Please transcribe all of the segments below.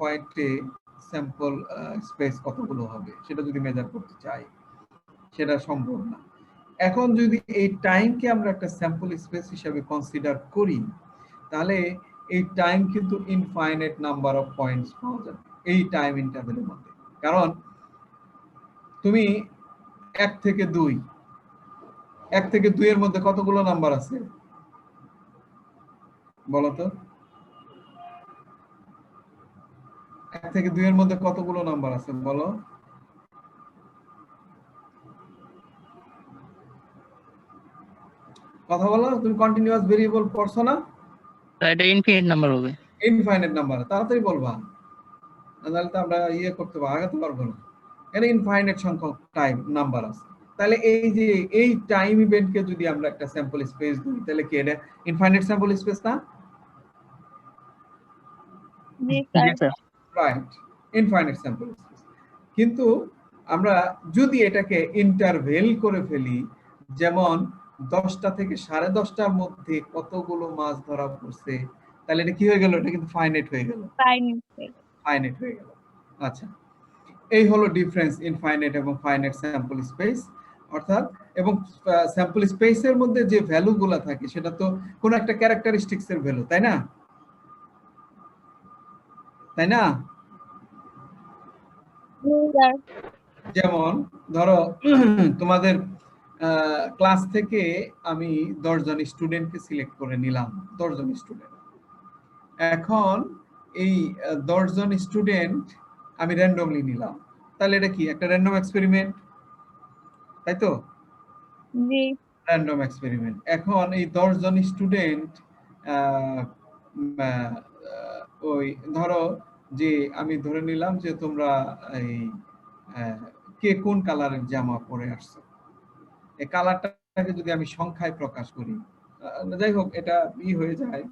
পয়েন্টে sample space কতগুলো হবে সেটা যদি মেজার করতে চাই, সেটা সম্ভব না। এখন যদি এই টাইমকে আমরা একটা স্যাম্পল স্পেস হিসেবে কনসিডার করি, তাহলে এই টাইম কিন্তু ইনফাইনাইট নাম্বার অফ পয়েন্টস পাওয়া যাবে এই টাইম ইন্টারভ্যালের মধ্যে। কারণ তুমি 1 থেকে 2, 1 থেকে 2 এর মধ্যে কতগুলো নাম্বার আছে বলো তো? 1 থেকে 2 এর মধ্যে কতগুলো নাম্বার আছে বলো? কথা বলো, তুমি কন্টিনিউয়াস ভেরিয়েবল পড়ছো না? এটা ইনফিনিট নাম্বার হবে। ইনফাইনাইট নাম্বার, তাড়াতাড়ি বলবা, নাহলে তো আমরা করতে আগাতে পারবো না। এখানে ইনফাইনাইট সংখ্যক টাইম নাম্বার আছে। তাহলে এই যে এই টাইম ইভেন্টকে যদি আমরা একটা স্যাম্পল স্পেস দিই, তাহলে কি এটা ইনফাইনাইট স্যাম্পল স্পেস না? Right, infinite sample space. কিন্তু আমরা যদি এটাকে ইন্টারভেল করে ফেলি, যেমন 10টা থেকে 10:30টার মধ্যে কতগুলো মাছ ধরা পড়ছে, তাহলে এটা কি হয়ে গেল? এটা কিন্তু ফাইনাইট হয়ে গেল। ফাইনাইট হয়ে গেল। আচ্ছা, এই হলো ডিফারেন্স ইনফাইনাইট এবং ফাইনাইট স্যাম্পল স্পেস। অর্থাৎ এবং স্যাম্পল স্পেসের মধ্যে যে ভ্যালুগুলো থাকে সেটা তো কোন একটা ক্যারেক্টারিস্টিক্স এর ভ্যালু, তাই না? তাই না? যেমন ধরো তোমাদের ক্লাস থেকে আমি 10 জন স্টুডেন্টকে সিলেক্ট করে নিলাম, 10 জন স্টুডেন্ট। এখন এই 10 জন স্টুডেন্ট আমি র্যান্ডমলি নিলাম, তাহলে এটা কি একটা র্যান্ডম এক্সপেরিমেন্ট, তাই তো? জি, র্যান্ডম এক্সপেরিমেন্ট। এখন এই 10 জন স্টুডেন্ট ওই ধরো যে আমি ধরে নিলাম যে তোমরা এই কে কোন কালারের জামা পরে আসছো, এই কালারটাকে যদি আমি সংখ্যায় প্রকাশ করি, যাই হোক এটা হয়ে যায়,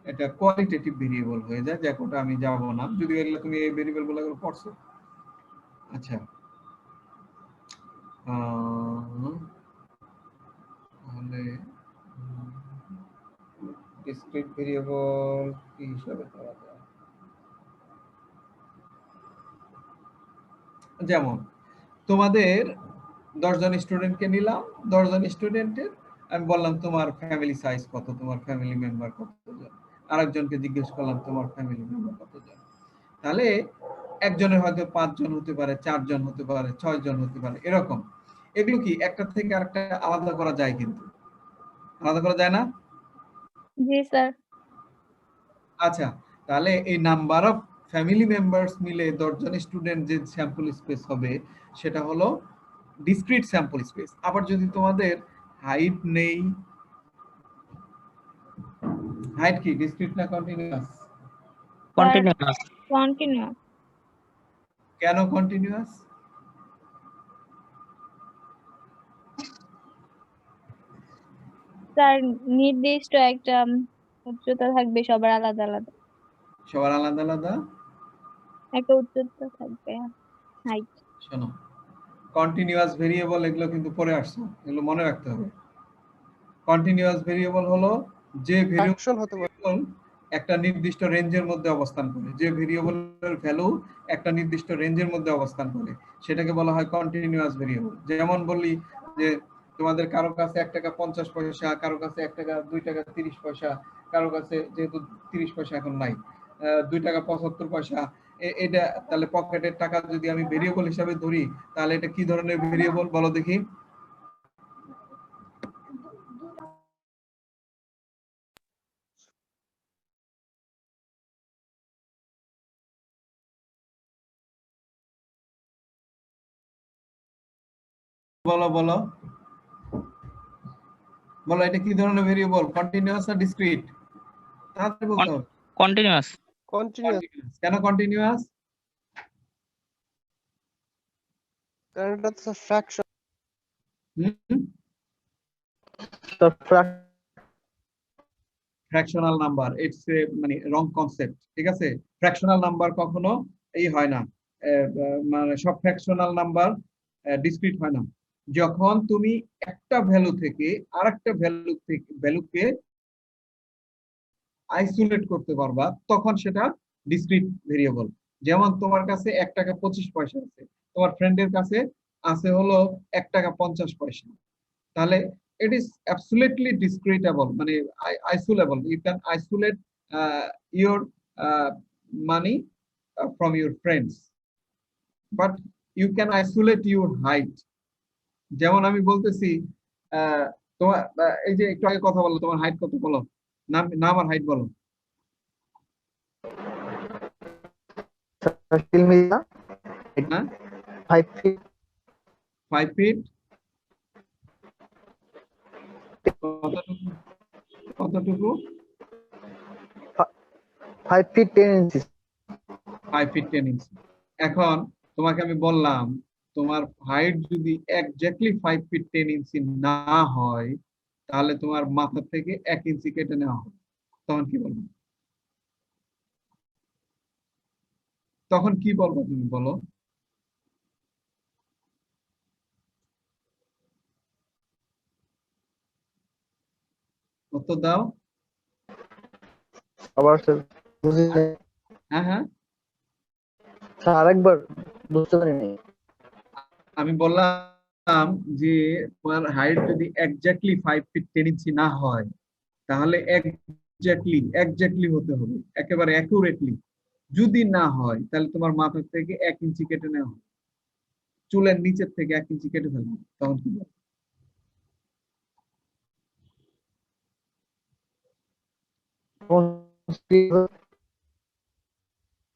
এটা কোয়ালিটেটিভ ভেরিয়েবল হয়ে যায়, যাক ওটা আমি যাব না, যদি এগুলো তুমি এই ভেরিয়েবল গুলো পড়ছো। আচ্ছা, তাহলে ডিসক্রিট ভেরিয়েবল কি হিসাবে করা যায়? যেমন তোমাদের 10 জন স্টুডেন্টকে নিলাম, 10 জন স্টুডেন্টের আমি বললাম তোমার ফ্যামিলি সাইজ কত, তোমার ফ্যামিলি মেম্বার কতজন, আরেকজনকে জিজ্ঞেস করলাম তোমার ফ্যামিলি মেম্বার কতজন। তাহলে একজনের হয়তো 5 জন হতে পারে, 4 জন হতে পারে, 6 জন হতে পারে, এরকম। এগুলো কি একটা থেকে আরেকটা আলাদা করা যায়? কিন্তু আলাদা করা যায় না? জি স্যার। আচ্ছা, তাহলে এই নাম্বার অফ ফ্যামিলি মেম্বার্স মিলে 10 জন স্টুডেন্ট যে স্যাম্পল স্পেস হবে সেটা হলো ডিসক্রিট স্যাম্পল স্পেস। আবার যদি তোমাদের হাইট নেই, হাইট কি ডিসক্রিট না কন্টিনিউয়াস? কন্টিনিউয়াস। কন্টিনিউয়াস। কেন কন্টিনিউয়াস? স্যার নির্দিষ্ট একটা উচ্চতা থাকবে, সবার আলাদা আলাদা। সবার আলাদা আলাদা একটা উচ্চতা থাকবে, হাইট। শোনো, কন্টিনিউয়াস ভেরিয়েবল এগুলো কিন্তু পরে আসছে, এগুলো মনে রাখতে হবে। কন্টিনিউয়াস ভেরিয়েবল হলো যে ভেরিয়েবল একটা নির্দিষ্ট রেঞ্জের মধ্যে অবস্থান করে, যে ভেরিয়েবলের ভ্যালু একটা নির্দিষ্ট রেঞ্জের মধ্যে অবস্থান করে, সেটাকে বলা হয় কন্টিনিউয়াস ভেরিয়েবল। যেমন বলি যে তোমাদের কারো কাছে 1 টাকা 50 পয়সা, কারো কাছে 1 টাকা 2 টাকা 30 পয়সা, কারো কাছে যেহেতু 30 পয়সা এখন নাই, 2 টাকা 75 পয়সা, এটা তাহলে পকেটের টাকা যদি আমি ভেরিয়েবল হিসাবে ধরি, তাহলে এটা কি ধরনের ভেরিয়েবল বলো দেখি? বলো বলো বলো, এটা কি ধরনের ভেরিয়েবল? কন্টিনিউয়াস না ডিসক্রিট? তাড়াতাড়ি বলতে হবে। কন্টিনিউয়াস। কন্টিনিউয়াস। কেন কন্টিনিউয়াস? কারণ এটা তো fraction. Fractional number, it's a মানে রং কনসেপ্ট, ঠিক আছে? ফ্র্যাকশনাল নাম্বার কখনো এই হয় না, মানে সব ফ্র্যাকশনাল নাম্বার ডিসক্রিট হয় না। যখন তুমি একটা ভ্যালু থেকে আরেকটা ভ্যালুকে আইসোলেট করতে পারবা তখন সেটা ডিসক্রিট ভেরিয়েবল। যেমন তোমার কাছে 1 টাকা 25 পয়সা আছে, তোমার ফ্রেন্ডের কাছে আছে হলো 1 টাকা 50 পয়সা, তাহলে it is absolutely discretable, মানে isolable. You can isolate your money from your friends, but you can isolate your height. যেমন আমি বলতেছি তোমার এই যে একটু আগে কথা বলো, তোমার হাইট কত বলো, নাম আর হাইট বলো। হ্যাঁ 5 feet 5 ফিট কতটুকু 5 feet 10 inches 5 ফিট 10 ইঞ্চি। এখন তোমাকে আমি বললাম তোমার হাইট যদি এক্স্যাক্টলি 5 ফিট 10 ইঞ্চি না হয় তাহলে তোমার মাথা থেকে 1 ইঞ্চি কেটে নেওয়া হবে, তখন কি বলবো? তখন কি বলবো তুমি বলো? উত্তর দাও। আবার বুঝি হ্যাঁ হ্যাঁ আরেকবার বুঝতে পারিনি। আমি বললাম যে তোমার হাইট যদি এক্স্যাক্টলি 5 ফিট 10 ইঞ্চি না হয় তাহলে এক্স্যাক্টলি হতে হবে, একেবারে অ্যাকুরেটলি। যদি না হয় তাহলে তোমার মাথা থেকে 1 ইঞ্চি কেটে নেওয়া হবে, চুলের নিচের থেকে 1 ইঞ্চি কেটে ফেলবে, তখন কি বলবো?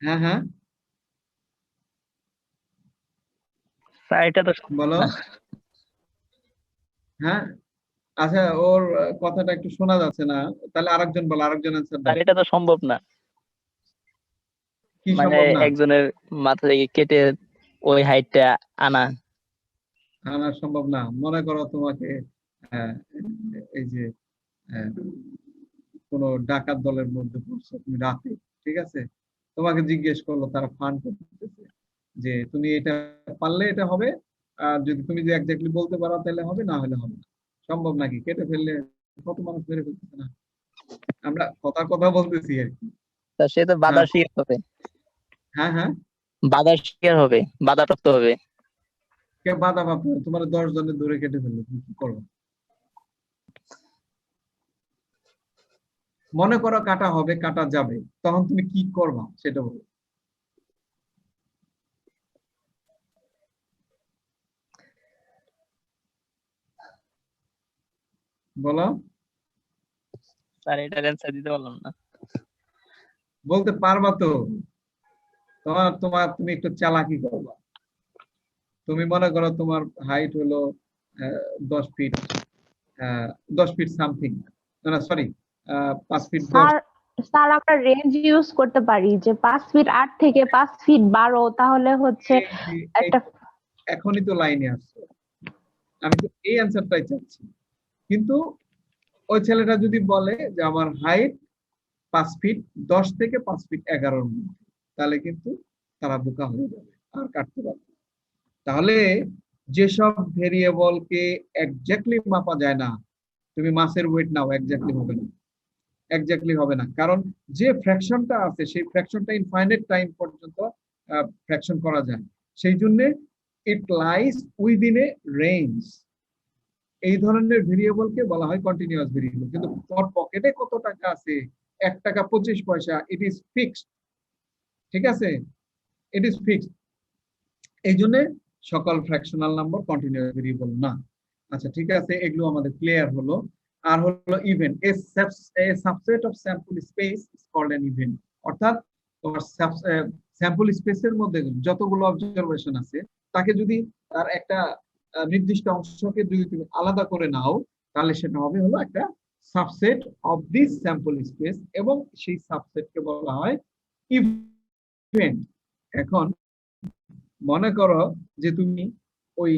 হ্যাঁ হ্যাঁ স্যার এটা তো বলো। হ্যাঁ আচ্ছা, ওর কথাটা একটু শোনা যাচ্ছে না, তাহলে আরেকজন বলো, আরেকজন অ্যান্সার দাও। স্যার এটা তো সম্ভব না, কি মানে সম্ভব না? একজনের মাথা থেকে কেটে ওই হাইটটা আনা। আনা সম্ভব না। মনে করো তোমাকে এই যে কোন ডাকাত দলের মধ্যে পড়ছো তুমি রাতে, ঠিক আছে, তোমাকে জিজ্ঞেস করলো, তারা ফান করতেছে যে তুমি এটা পারলে এটা হবে, আর যদি তুমি যে এক্স্যাক্টলি বলতে পারো তাহলে হবে, না হলে হবে না। সম্ভব নাকি? কেটে ফেললে কত মানুষ মেরে ফেলতেছে না? আমরা কথা বলতেছি আর কি। তা সে তো বাধার শিকার হবে, হ্যাঁ হ্যাঁ বাধার শিকার হবে, বাধাপ্রাপ্ত হবে। কে বাধা পাবে? তোমার 10 জনের ধরে কেটে ফেললো, তুমি কি করবে? মনে করো কাটা হবে, কাটা যাবে, তখন তুমি কি করবা সেটা বলো। বলো। স্যার এটার অ্যান্সার দিতে পারলাম না। বলতে পারবা তো? তুমি একটু চালাকি করবা। তুমি মনে করো তোমার হাইট হলো 10 ফিট 10 ফিট সামথিং, না সরি 5 ফিট 10। স্যার স্যার আমরা রেঞ্জ ইউজ করতে পারি যে 5 ফিট 8 থেকে 5 ফিট 12, তাহলে হচ্ছে একটা এখনই তো লাইনে আসছে, আমি তো এই অ্যান্সারটাই চাচ্ছি। কিন্তু ওই ছেলেটা যদি বলে যে আমার হাইট 5 ফিট 10 থেকে 5 ফিট 11 মধ্যে, তাহলে কিন্তু তারা বোকা হয়ে যাবে আর কাটতে পারবে। তাহলে যেসব ভেরিয়েবলকে এক্স্যাক্টলি মাপা যায় না, তুমি মাসের ওয়েট নাও, এক্স্যাক্টলি হবে না, কারণ যে ফ্র্যাকশনটা আছে সেই ফ্র্যাকশনটা ইনফাইনাইট টাইম পর্যন্ত ফ্র্যাকশন করা যায়, সেই জন্য ইট লাইস উইদিন এ রেঞ্জ। এই ধরনের ভেরিয়েবলকে বলা হয় কন্টিনিউয়াস ভেরিয়েবল। কিন্তু তোর পকেটে কত টাকা আছে, 1 টাকা 25 পয়সা, ইট ইজ ফিক্সড, ঠিক আছে, ইট ইজ ফিক্সড। এই জন্য সকল ফ্র্যাকশনাল নাম্বার কন্টিনিউয়াস ভেরিয়েবল না। আচ্ছা ঠিক আছে, এগুলো আমাদের ক্লিয়ার হলো। আর হলো event, a subset of sample space is called an event. অর্থাৎ তোমার স্যাম্পল স্পেসের মধ্যে যতগুলো অবজারভেশন আছে তাকে যদি তার একটা নির্দিষ্ট অংশকে যদি তুমি আলাদা করে নাও তাহলে সেটা হবে হলো একটা subset of this sample space, এবং সেই সাবসেটকে বলা হয় ইভেন্ট। এখন মনে করো যে তুমি ওই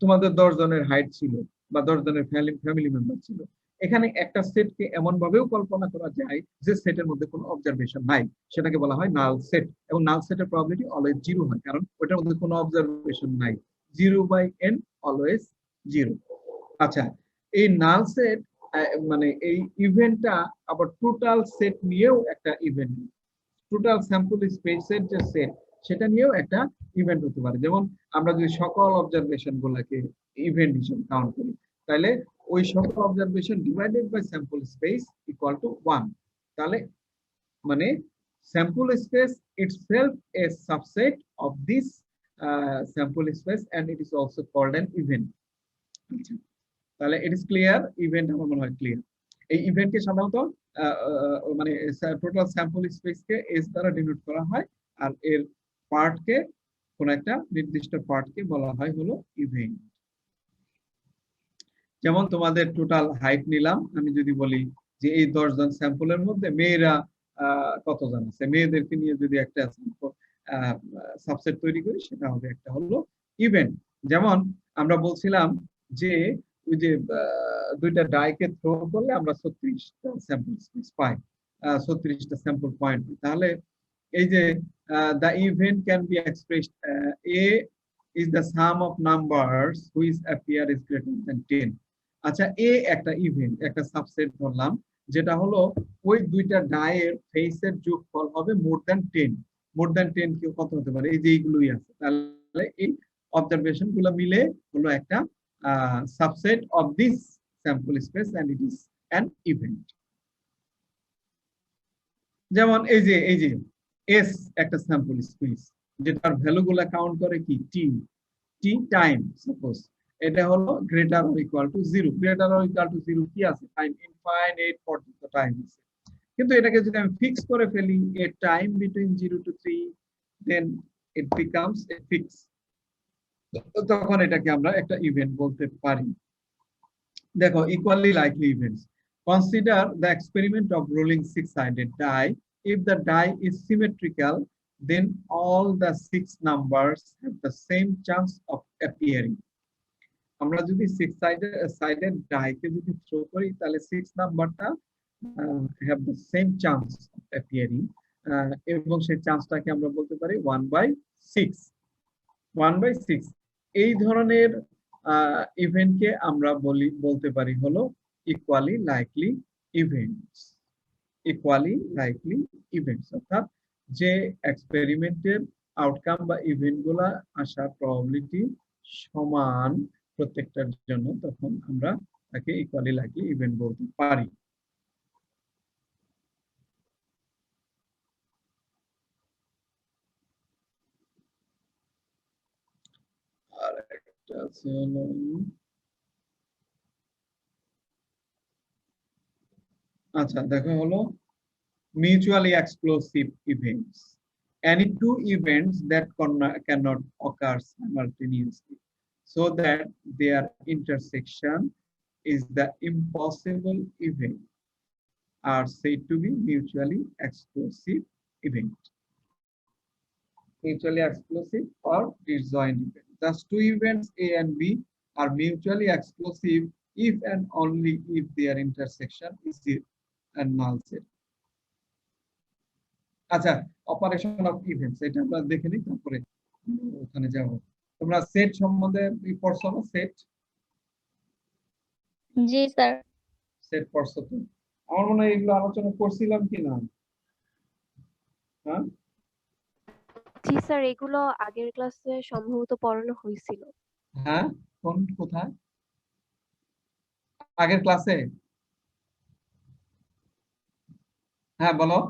তোমাদের 10 জনের হাইট ছিল বা 10 জনের ফ্যামিলি মেম্বার ছিল, এখানে একটা সেটকে এমন ভাবেও কল্পনা করা যায় যে সেটের মধ্যে কোনো অবজারভেশন নাই, সেটাকে বলা হয় নাল সেট। এবং নাল সেটের প্রবাবিলিটি অলওয়েজ 0 হয়, কারণ ওটার মধ্যে কোনো অবজারভেশন নাই। 0/n always 0। আচ্ছা, এই নাল সেট মানে এই ইভেন্টটা আবার টোটাল সেট নিয়েও একটা ইভেন্ট, টোটাল স্যাম্পল স্পেসের যে সেট সেটা নিয়েও একটা ইভেন্ট হতে পারে। যেমন আমরা যদি সকল অবজারভেশন গুলাকে ইভেন্ট হিসেবে কাউন্ট করি, তাহলে ওই সকল observation divided by sample space equal to 1, তাহলে মানে sample space itself a subset of this sample space and it is also called an event। তাহলে ইট ইজ ক্লিয়ার, ইভেন্ট আমার মনে হয় ক্লিয়ার। এই ইভেন্টকে সাধারণত মানে টোটাল স্যাম্পল স্পেসকে এস দ্বারা ডিনোট করা হয়, আর এর পার্টকে কোন একটা নির্দিষ্ট পার্টকে বলা হয় হলো ইভেন্ট। যেমন তোমাদের টোটাল হাইট নিলাম, আমি যদি বলি যে এই 10 জন স্যাম্পলের মধ্যে মেয়েরা কতজন আছে, মেয়েদেরকে নিয়ে যদি একটা সাবসেট তৈরি করি, সেটা হবে একটা হলো ইভেন্ট। যেমন আমরা বলছিলাম যে ওই যে দুইটা ডাইকে থ্রো করলে আমরা 36টা স্যাম্পল স্পেস পাই, 36টা স্যাম্পল পয়েন্ট। তাহলে এই যে the event can be expressed a is the sum of numbers whose appear is greater than 10। আচ্ছা, এ একটা ইভেন্ট, একটা সাবসেট ধরলাম, যেটা হলো ওই দুইটা ডায়ের ফেসের যোগফল হবে মোর দ্যান 10। মোর দ্যান 10 কি কত হতে পারে, এই যে এইগুলোই আছে। তাহলে এই অবজারভেশন গুলো মিলে হলো একটা subset of this sample space and it is an event। যেমন এই যে s একটা স্যাম্পল স্পেস, যেটার ভ্যালু গুলা কাউন্ট করে কি t টাইম, সাপোজ এটা হলো greater or equal to 0। Greater or equal to 0 কি আছে, টাইম ইনফাইনাইট পর্যন্ত টাইম আছে। কিন্তু এটাকে যদি আমি ফিক্স করে ফেলি a time between 0 to 3, then it becomes a fix, তখন এটাকে আমরা একটা ইভেন্ট বলতে পারি। দেখো, equally likely events, consider the experiment of rolling 6-sided die। If the die is symmetrical, then all the 6 numbers have the same chance of appearing। আমরা যদি 6-sided die কে যদি থ্রো করি, তাহলে 6 নাম্বারটা have the same chance of appearing, এবং সেই চান্সটাকে আমরা বলতে পারি 1/6। 1/6 এই ধরনের ইভেন্টকে আমরা বলতে পারি হলো equally likely events. Equally likely events অর্থাৎ যে এক্সপেরিমেন্টের আউটকাম বা ইভেন্ট গুলা আসার প্রবাবিলিটি সমান প্রত্যেকটার জন্য, তখন আমরা তাকে ইকুয়ালি লাইকলি ইভেন্ট বলতে পারি। আর একটা আছে হলো আচ্ছা, দেখো হলো mutually explosive events, any two events that cannot occur simultaneously so that their intersection is the impossible event are said to be mutually explosive event। Mutually explosive or disjoint event, thus two events A and B are mutually explosive if and only if their intersection is and null set। আচ্ছা, operation of events এটা আমরা দেখে নিই, তারপরে ওখানে যাব। তোমরা set সম্বন্ধে পড়ছো না? সেট, জি স্যার। সেট পড়ছো তো? আমার মনে হয় এগুলো আলোচনা করছিলাম কি না? হ্যাঁ জি স্যার, এগুলো আগের ক্লাসে সম্ভবত পড়ানো হয়েছিল। হ্যাঁ, কোথায় আগের ক্লাসে? হ্যাঁ বলো।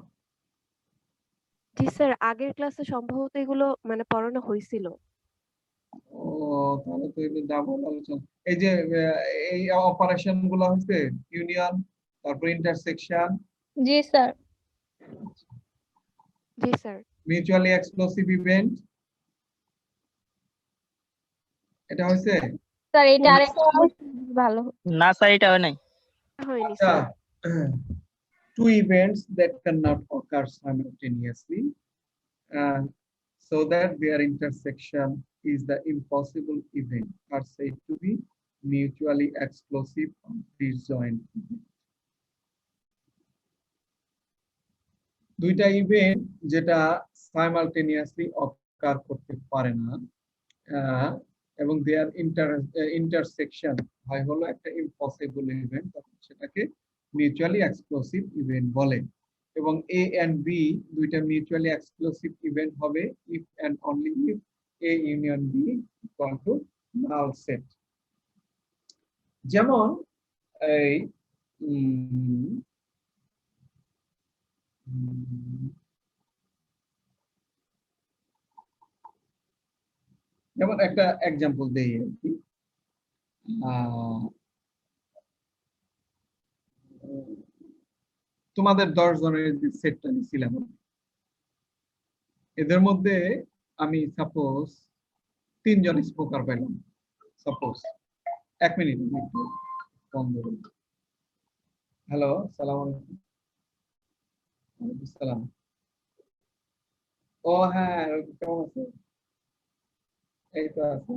জি স্যার, আগের ক্লাসে সম্ভবত এগুলো মানে পড়ানো হয়েছিল। ও, তাহলে তো এগুলো ডাবল আলোচনা। এই যে এই অপারেশন গুলো হচ্ছে ইউনিয়ন, তারপর ইন্টারসেকশন। জি স্যার। জি স্যার। মিউচুয়ালি এক্সপ্লোসিভ ইভেন্ট, এটা হয়েছে স্যার এটা আরেকটা ভালো। না স্যার, এটা হয় নাই। হয়নি আচ্ছা, sir. two events that cannot occur simultaneously so that their intersection is the impossible event are said to be mutually explosive or disjoint event। দুইটা ইভেন্ট যেটা সাইমালটেনিয়াসলি অকার করতে পারে না, এবং দেয়ার ইন্টারসেকশন হয় হলো একটা ইম্পসিবল ইভেন্ট, তখন সেটাকে মিউচুয়ালি এক্সক্লুসিভ ইভেন্ট বলে। এবং এ এন্ড বি দুইটা মিউচুয়ালি এক্সক্লুসিভ ইভেন্ট হবে if and only if A union B equal to null set. যেমন এই যেমন একটা এক্সাম্পল দেই আর কি। তোমাদের 10 জনের যে সেটটা নিছিলাম, এদের মধ্যে আমি সাপোজ 3 জন স্মোকার পেলাম। সাপোজ 1 মিনিট বন্ধ। হ্যালো, সালাম আলাইকুম। ওয়ালাইকুম সালাম। ও হ্যাঁ, কেমন আছো? এই তো আছে।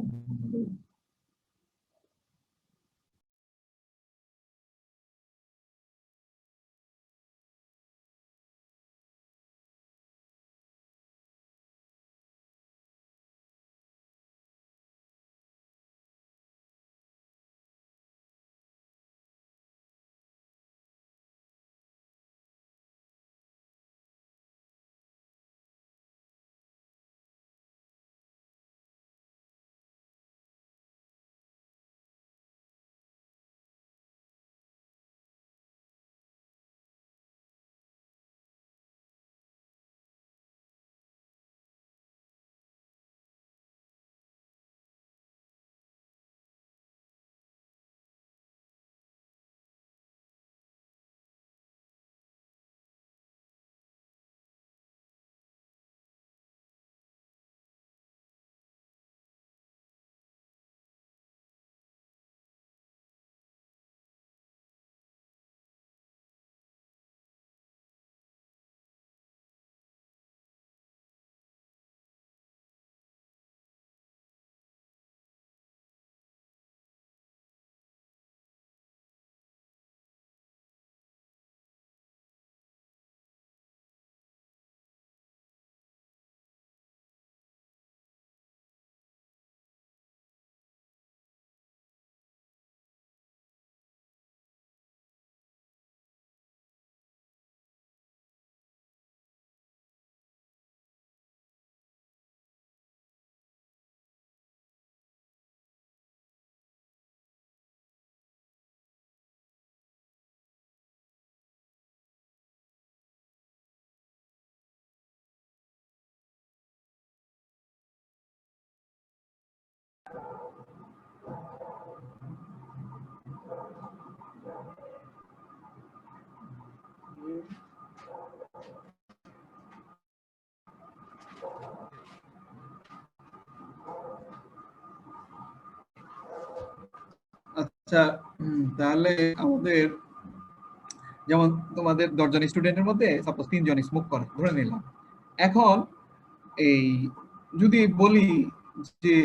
আচ্ছা, তাহলে আমাদের যেমন তোমাদের 10 জন স্টুডেন্টের মধ্যে সাপোজ 3 জন স্মোক করে ধরে নিলাম। এখন এই যদি বলি যে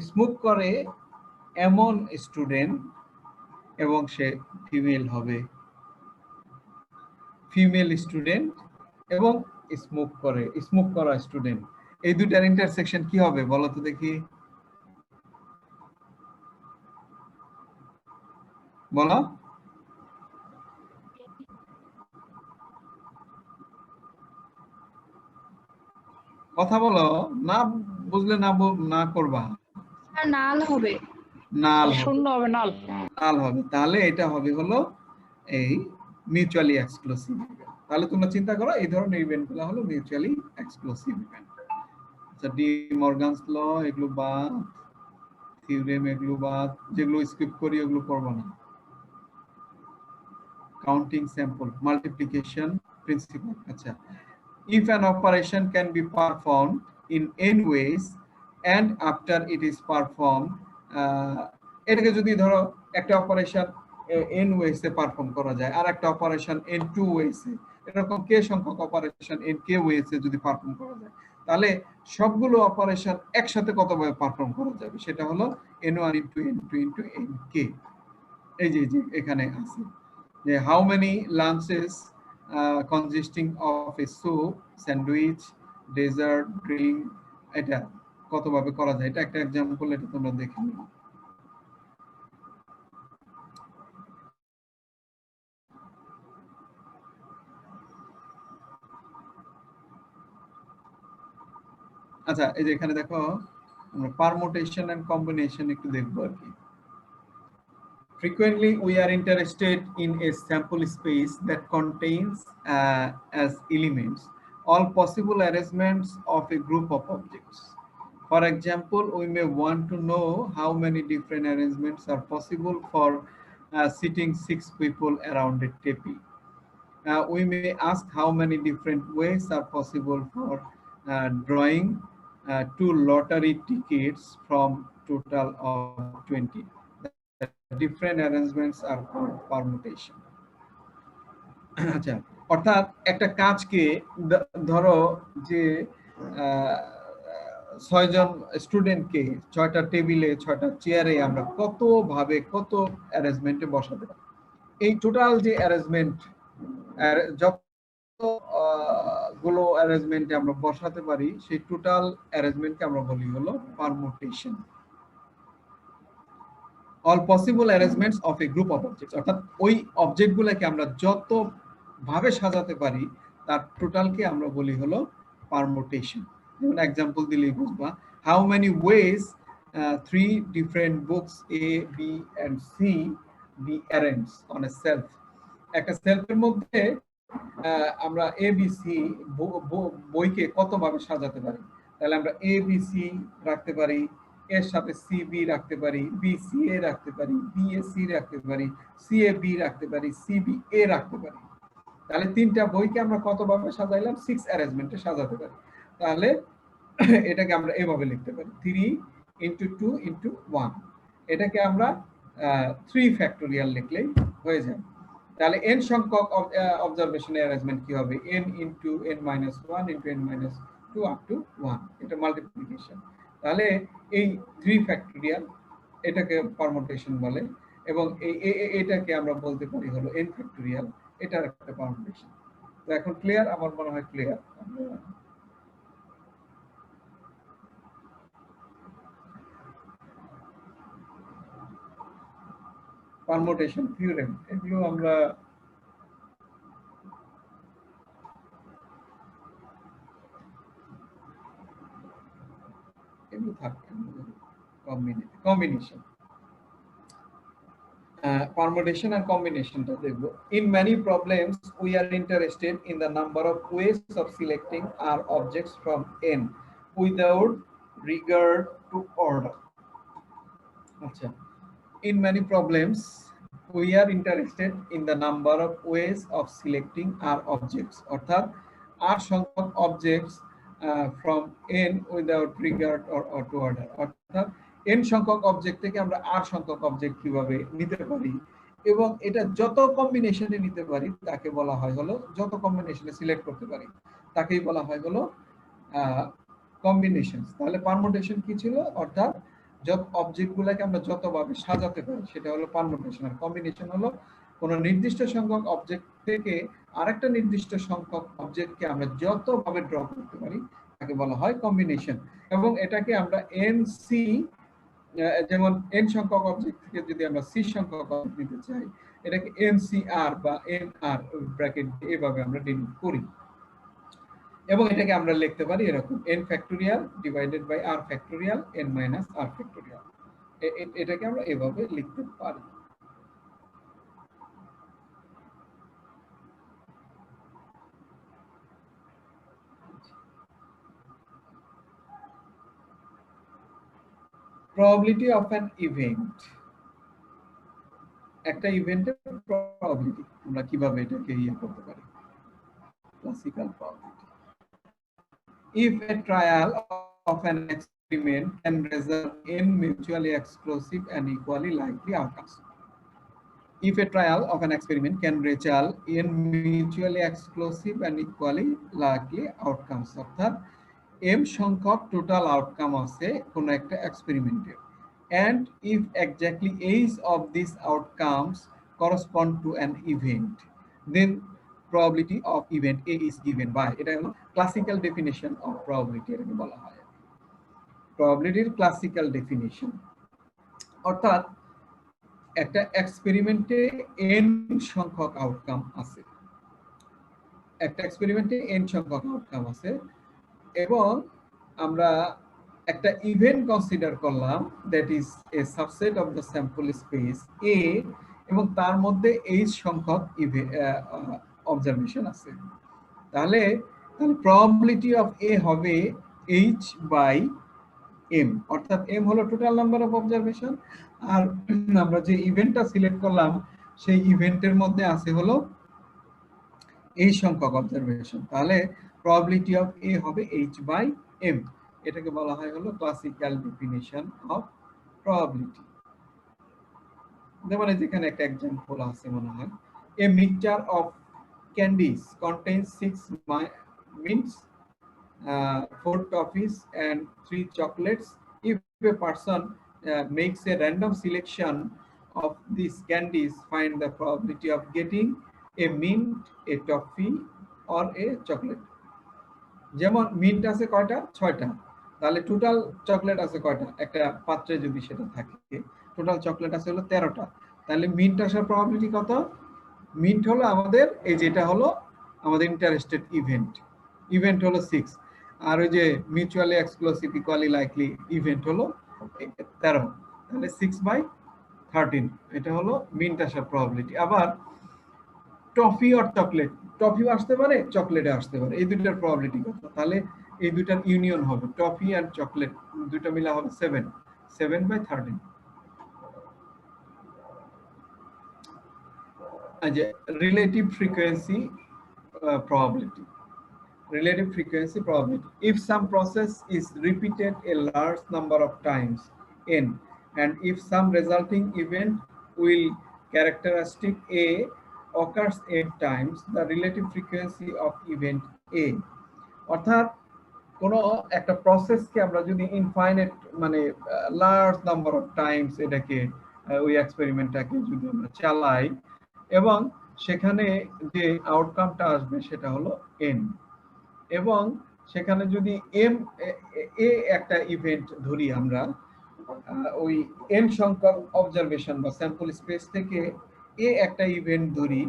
স্মোক করে এমন স্টুডেন্ট এবং সে ফিমেল হবে, ফিমেল স্টুডেন্ট এবং স্মোক করা স্টুডেন্ট, এই দুটার ইন্টারসেকশন কি হবে বলো তো দেখি, বলো। কথা বলো, না বুঝলে না করবা, নাল হবে, নাল শূন্য হবে, নাল। নাল হবে। তাহলে এটা হবে হলো এই মিউচুয়ালি এক্সক্লুসিভ ইভেন্ট। তাহলে তোমরা চিন্তা করো এই ধরনের ইভেন্টগুলো হলো মিউচুয়ালি এক্সক্লুসিভ ইভেন্ট। আচ্ছা, ডি মর্গানস ল এগুলো বাদ, থিওরেম এগুলো বাদ, যেগুলো স্কিপ করি ওগুলো পড়বো না। Counting sample, multiplication principal. আচ্ছা, if an operation can be performed in n ways and after it is performed, এটাকে যদি ধরো একটা অপারেশন n ways এ পারফর্ম করা যায় আর একটা অপারেশন n 2 ways এ, এরকম k সংখ্যক অপারেশন n k ways এ যদি পারফর্ম করা যায়, তাহলে সবগুলো অপারেশন একসাথে কতভাবে পারফর্ম করা যাবে সেটা হলো n1 into n2 into nk। এই যে এখানে আছে যে how many lunches consisting of a soup, sandwich, dessert, drink, এটা কতভাবে করা যায়, এটা একটা এক্সাম্পল, এটা তোমরা দেখে নিও। আচ্ছা, এই যে এখানে দেখো আমরা পারমুটেশন এন্ড কম্বিনেশন একটু দেখবো আর কি। Frequently, we are interested in a sample space that contains as elements all possible arrangements of a group of objects. For example, we may want to know how many different arrangements are possible for sitting 6 people around a table. We may ask how many different ways are possible for drawing 2 lottery tickets from total of 20. Different arrangements are called permutation. আচ্ছা, অর্থাৎ একটা কাজকে ধরো যে 6 জন স্টুডেন্টকে 6টা টেবিলে 6টা চেয়ারে আমরা কত ভাবে কত অ্যারেঞ্জমেন্টে বসাতে পারি। এই টোটাল যে অ্যারেঞ্জমেন্ট যত গুলো অ্যারেঞ্জমেন্টে আমরা বসাতে পারি সেই টোটাল অ্যারেঞ্জমেন্টকে আমরা বলি হলো permutation. all possible arrangements of a group of objects, অর্থাৎ ওই অবজেক্টগুলোকে আমরা যত ভাবে সাজাতে পারি তার টোটালকে আমরা বলি হলো পারমুটেশন। যেমন एग्जांपल দিলেই বুঝবা, how many ways 3 different books A, B and C be arranged on a shelf. একটা সেলফের মধ্যে আমরা A B C বইকে কত ভাবে সাজাতে পারি, তাহলে আমরা A B C রাখতে পারি, এর সাথে CB রাখতে পারি, BCA রাখতে পারি, BAC রাখতে পারি, CAB রাখতে পারি, CBA রাখতে পারি। তাহলে তিনটা বইকে আমরা কত ভাবে সাজাইলাম, 6 অ্যারেঞ্জমেন্টে সাজাতে পারি। তাহলে এটাকে আমরা এভাবে লিখতে পারি 3 × 2 × 1। এটাকে আমরা 3 ফ্যাক্টোরিয়াল লিখলেই হয়ে যায়। তাহলে n সংখ্যক অবজারভেশনের অ্যারেঞ্জমেন্ট কি হবে, n × n - 1 × n - 2 up to 1, এটা মাল্টিপ্লিকেশন। তাহলে এই 3 ফ্যাক্টোরিয়াল এটাকে পারমুটেশন বলে, এবং এটাকে আমরা বলতে পারি হলো n ফ্যাক্টোরিয়াল, এটার একটা পারমুটেশন। তো এখন ক্লিয়ার? আমার মনে হয় ক্লিয়ার। পারমুটেশন থিওরেম এগুলো আমরা এগুলো থাকে কম্বিনেশন, permutation and combination টা দেখব। In many problems we are interested in the number of ways of selecting our objects from n without regard to order. আচ্ছা, in many problems we are interested in the number of ways of selecting our objects, অর্থাৎ r সংখ্যক objects from n without regard or to order, অর্থাৎ n সংখ্যক object থেকে আমরা r সংখ্যক object কিভাবে নিতে পারি এবং এটা যত কম্বিনেশনে নিতে পারি তাকে বলা হয় হলো, যত কম্বিনেশনে সিলেক্ট করতে পারি তাকেই বলা হয় হলো কম্বিনেশন। তাহলে পারমুটেশন কি ছিল, অর্থাৎ যত অবজেক্টগুলোকে আমরা যতভাবে সাজাতে পারি সেটা হলো পারমুটেশন। আর কম্বিনেশন হলো কোন নির্দিষ্ট সংখ্যক অবজেক্ট থেকে আরেকটা নির্দিষ্ট সংখ্যক অবজেক্টকে আমরা যতভাবে ড্র করতে পারি তাকে বলা হয় কম্বিনেশন। এবং এটাকে আমরা NC, যেমন n সংখ্যক অবজেক্ট থেকে যদি আমরা c সংখ্যক অবজেক্ট নিতে চাই এটাকে NCR বা NR ব্র্যাকেট এভাবে আমরা ডিনোট করি, এবং এটাকে আমরা লিখতে পারি এরকম n factorial divided by r factorial n - r factorial, এটাকে আমরা এভাবে লিখতে পারি। probability of an event, একটা ইভেন্টের probability আমরা কিভাবে এটাকে করতে পারি, classical probability. If a trial of an experiment can result in mutually exclusive and equally likely outcomes. If a trial of an experiment can result in mutually exclusive and equally likely outcomes, অর্থাৎ m সংখ্যক total outcome আছে কোন একটা এক্সপেরিমেন্টে, and if exactly each of these outcomes correspond to an event, then probability of event A is given by, এটা হলো classical definition of probability এটাকে বলা হয়। প্রবাবিলিটির ক্লাসিক্যাল ডেফিনিশন, অর্থাৎ একটা এক্সপেরিমেন্টে n সংখ্যক আউটকাম আছে, একটা এক্সপেরিমেন্টে n সংখ্যক আউটকাম আছে এবং আমরা একটা ইভেন্ট কনসিডার করলাম that is a subset of the sample space A এবং তার মধ্যে h সংখ্যক অবজারভেশন আছে। তাহলে প্রবাবিলিটি অফ এ হবে h বাই m, অর্থাৎ m হলো টোটাল নাম্বার অফ অবজারভেশন আর আমরা যে ইভেন্টটা সিলেক্ট করলাম সেই ইভেন্টের মধ্যে আছে হলো এই সংখ্যক অবজারভেশন। তাহলে প্রবাবিলিটি অফ এ হবে h বাই m, এটাকে বলা হয় হলো ক্লাসিক্যাল ডেফিনিশন অফ প্রবাবিলিটি। যেমন যেখানে একটা एग्जांपल আছে মনে হয়, এ mixture of candies contains 6 mints, 4 toffees and 3 chocolates. If a person makes a random selection of these candies, find the probability of getting a mint, a toffee or a chocolate. যেমন mint আছে কয়টা? 6টা। তাহলে total chocolate আছে কয়টা? একটা পাত্রে যদি সেটা থাকে টোটাল চকলেট আছে হলো 13টা। তাহলে মিন্ট আসার প্রবাবিলিটি কত? মিন্ট হলো আমাদের এই যেটা হলো আমাদের ইন্টারেস্টেড ইভেন্ট হলো 6 আর ওই যে mutually exclusive equally likely event হলো 13, তাহলে 6/13 এটা হলো মিন্ট আসার প্রবাবিলিটি। আবার টফি আর চকলেট, টফিও আসতে পারে চকলেটে আসতে পারে, এই দুইটার প্রবাবিলিটি কত? তাহলে এই দুইটার ইউনিয়ন হবে টফি আর চকলেট, দুইটা মিলা হবে 7/13। আচ্ছা, relative frequency probability. Relative frequency probability. If some process is repeated a large number of times n, and if some resulting event will characteristic A occurs n times, the relative frequency of event A. অর্থাৎ কোন একটা প্রসেসকে আমরা যদি infinite মানে large number of Times এটাকে ওই এক্সপেরিমেন্টটাকে যদি আমরা চালাই এবং সেখানে যে আউটকামটা আসবে সেটা হলো n, এবং সেখানে যদি m এ একটা ইভেন্ট ধরি আমরা, ওই n সংখ্যক অবজারভেশন বা স্যাম্পল স্পেস থেকে এ একটা ইভেন্ট ধরি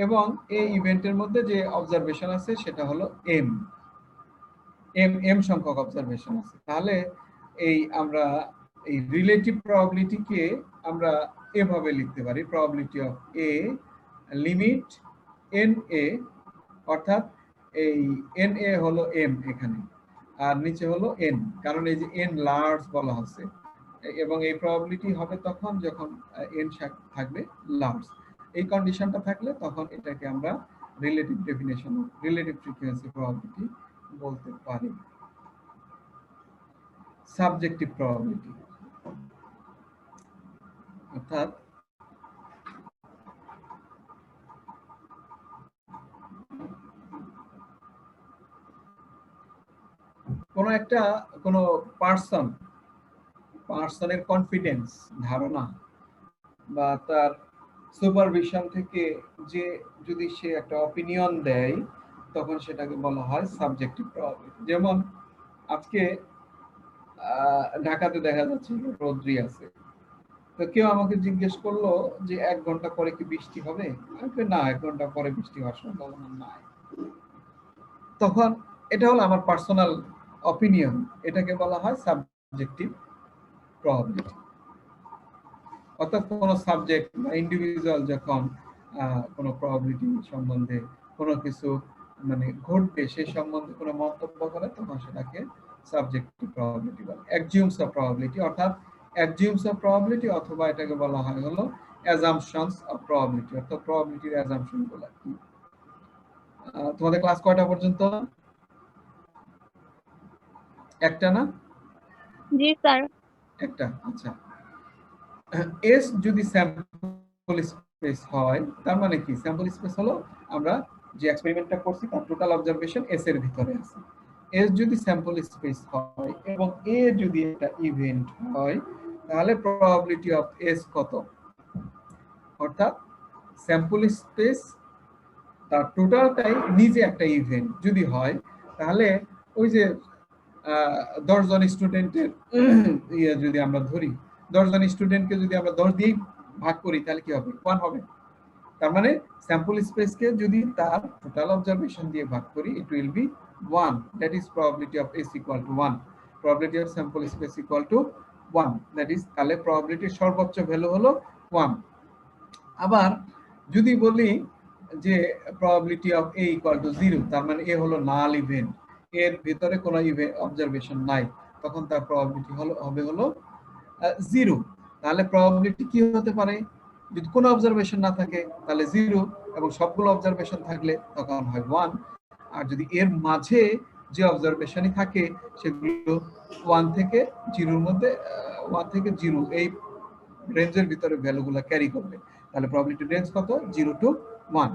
এবং এই ইভেন্টের মধ্যে যে অবজারভেশন আছে সেটা হলো m সংখ্যক অবজারভেশন আছে, তাহলে এই আমরা এই রিলেটিভ প্রবাবিলিটিকে আমরা এভাবে লিখতে পারি, probability of A limit NA, অর্থাৎ এই NA হলো m এখানে আর নিচে হলো n, কারণ এই যে n লার্জ বলা হচ্ছে এবং এই প্রবাবিলিটি হবে তখন যখন n থাকবে লার্জ। এই কন্ডিশনটা থাকলে তখন এটাকে আমরা relative definition relative frequency probability বলতে পারি। সাবজেক্টিভ প্রবাবিলিটি, অর্থাৎ কোন পার্সনের কনফিডেন্স ধারণা বা তার সুপারভিশন থেকে যে যদি সে একটা অপিনিয়ন দেয় তখন সেটাকে বলা হয় সাবজেক্টিভ প্রবাবিলিটি। যেমন আজকে ঢাকাতে দেখা যাচ্ছে রোদ্রি আছে, তো কেউ আমাকে জিজ্ঞেস করলো যে 1 ঘন্টা পরে কি বৃষ্টি হবে, না 1 ঘন্টা পরে বৃষ্টি হওয়ার সম্ভাবনা নাই, তখন এটা হলো আমার পার্সোনাল অপিনিয়ন, এটাকে বলা হয় সাবজেক্টিভ প্রবাবিলিটি। অর্থাৎ কোন সাবজেক্ট বা ইন্ডিভিজুয়াল যখন কোনো প্রবাবিলিটি সম্বন্ধে কোনো কিছু মানে ঘটবে সে সম্বন্ধে কোনো মন্তব্য করে তখন সেটাকে সাবজেক্টিভ প্রবাবিলিটি বলে। অ্যাজিউমস অফ প্রবাবিলিটি, অর্থাৎ অ্যাজিউমস অফ প্রবাবিলিটি অথবা এটাকে বলা হয় হলো অ্যাজাম্পশনস অফ প্রবাবিলিটি, অর্থাৎ প্রবাবিলিটির অ্যাজাম্পশন গুলো কি। তোমাদের ক্লাস কয়টা পর্যন্ত? একটা না? জি স্যার। একটা, আচ্ছা। এস যদি স্যাম্পল স্পেস হয় তার মানে কি? স্যাম্পল স্পেস হলো আমরা যে এক্সপেরিমেন্টটা করছি তার টোটাল অবজারভেশন এস এর ভিতরে আছে। এস যদি স্যাম্পল স্পেস হয় এবং এ যদি একটা ইভেন্ট হয় তাহলে প্রবাবিলিটি অফ এস কত? অর্থাৎ স্যাম্পল স্পেস তার টোটালটাই নিজে একটা ইভেন্ট যদি হয় তাহলে ওই যে 10 জন স্টুডেন্টের ইয়ে যদি আমরা ধরি, 10 জন স্টুডেন্টকে যদি আমরা 10 দিয়ে ভাগ করি তাহলে কি হবে? 1 হবে। তার মানে স্যাম্পল স্পেসকে যদি তার টোটাল অবজারভেশন দিয়ে ভাগ করি, it will be 1. That is probability of S equal to 1. Probability of sample space equal to 1. That is তাহলে probability সর্বোচ্চ ভ্যালু হলো 1. আবার যদি বলি যে probability of A equal to 0, তার মানে A হলো নাল ইভেন্ট, এর ভিতরে কোনো ইভেন্ট অবজারভেশন নাই, তখন তার probability হবে 0। তাহলে probability কি হতে পারে? যদি কোনো অবজারভেশন না থাকে তাহলে 0, এবং সবগুলো অবজারভেশন থাকলে তখন হয় 1। আর যদি এর মাঝে যে অবজারভেশনই থাকে সেগুলো 1 থেকে 0 এর মধ্যে 1 থেকে 0 এই রেঞ্জের ভিতরে ভ্যালুগুলো ক্যারি করবে, তাহলে প্রবাবিলিটি রেঞ্জ কত? 0 to 1।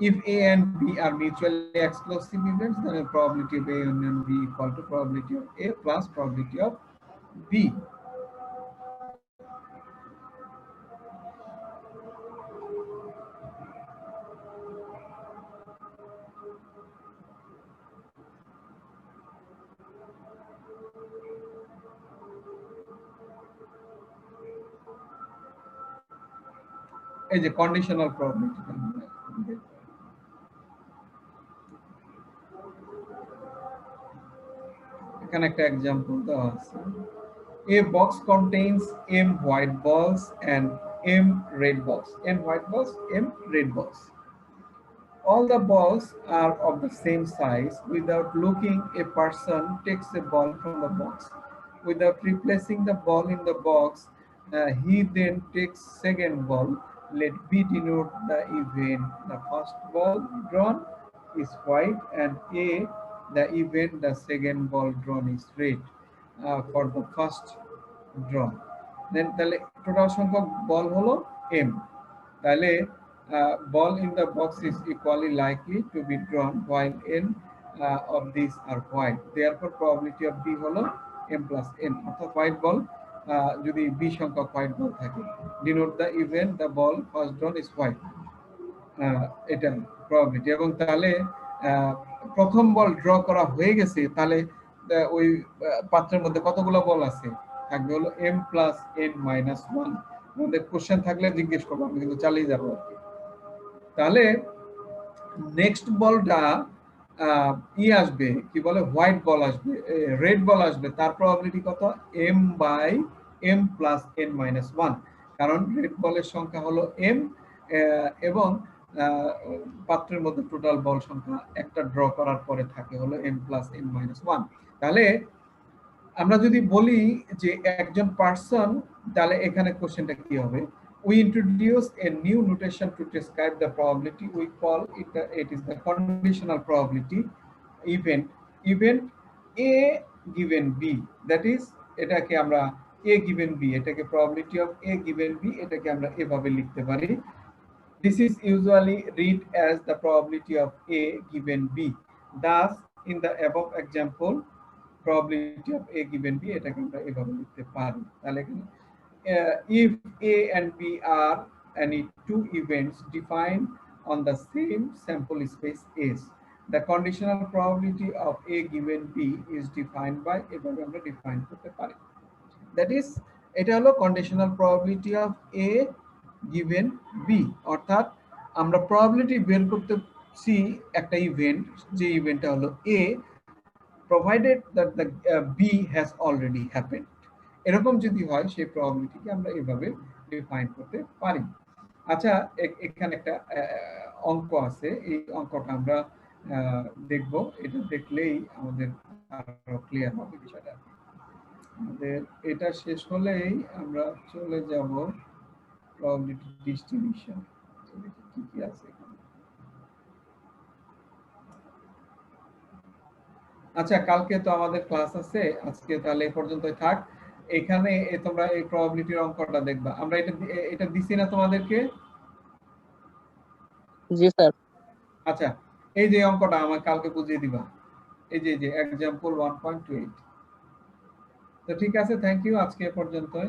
If A and B are mutually exclusive events, then the probability of A union B equal to probability of A plus probability of B. এই যে কন্ডিশনাল প্রবাবিলিটি, এখানে একটা एग्जांपल দেওয়া আছে। A box contains m white balls and m red balls. M white balls, m red balls. All the balls are of the same size. Without looking, a person takes a ball from the box. Without replacing the ball in the box, he then takes second ball. Let B denote the event. The first ball drawn is white, and A, the event the second ball drawn is red for the first draw. Then তাহলে total সংখ্যক বল হলো m। তাহলে ball in the box is equally likely to be drawn while n of these are white. Therefore probability of B হলো m plus n, অর্থাৎ white ball যদি b সংখ্যক white ball থাকে, denote the event the ball first drawn is white, এটা probability। এবং তাহলে প্রথম বল draw করা হয়ে গেছে, তাহলে ওই পাত্রের মধ্যে কতগুলো বল আছে? থাকবে হলো m plus n minus 1। আমাদের কোশ্চেন থাকলে জিজ্ঞেস করবো, আমি কিন্তু চালিয়ে যাবো আর কি। তাহলে নেক্সট বলটা আসবে, কি বলে, হোয়াইট বল আসবে, রেড বল আসবে, তার প্রবাবিলিটি কত? m by m plus n minus 1, কারণ রেড বলের সংখ্যা হলো m এবং পাত্রের মধ্যে টোটাল বল সংখ্যা একটা ড্র করার পরে থাকে হলো m plus n minus 1। তাহলে আমরা যদি বলি যে একজন পারসন, তাহলে এখানে কোশ্চেনটা কি হবে? We introduce a new notation to describe the probability. We call it is the conditional probability event A given B, that is এটাকে আমরা A given B, এটাকে probability of A given B, এটাকে আমরা এভাবে লিখতে পারি। This is usually read as the probability of A given B. Thus in the above example, probability of A given B, এটাকে আমরা এভাবে লিখতে পারি। তাহলে if A and B are any two events defined on the same sample space S, the conditional probability of A given B is defined by, এভাবে আমরা define করতে পারি। That is, এটা হলো conditional probability of A given B, অর্থাৎ আমরা probability বের করতেছি একটা ইভেন্ট, যে ইভেন্টটা হলো A, provided that the B has already happened। এরকম যদি হয়, সেই প্রবাবিলিটিকে আমরা এভাবে ডিফাইন করতে পারি। আচ্ছা, এখানে একটা অঙ্ক আছে, এই অঙ্কটা আমরা দেখব, এটা দেখলেই আমাদের আরো ক্লিয়ার হবে বিষয়টা। আমাদের এটা শেষ হলেই আমরা চলে যাব প্রবাবিলিটি ডিস্ট্রিবিউশন। কি কি আছে এখানে? আচ্ছা, কালকে তো আমাদের ক্লাস আছে, আজকে তাহলে এই পর্যন্তই থাক। এখানে তোমরা এই প্রবাবিলিটির অঙ্কটা দেখবা, আমরা এটা দিছি না তোমাদেরকে? জি স্যার। আচ্ছা, এই যে অঙ্কটা আমার কালকে বুঝিয়ে দিবা, এই যে एग्जांपल 1.28। তো ঠিক আছে, থ্যাংক ইউ, আজকে পর্যন্তই।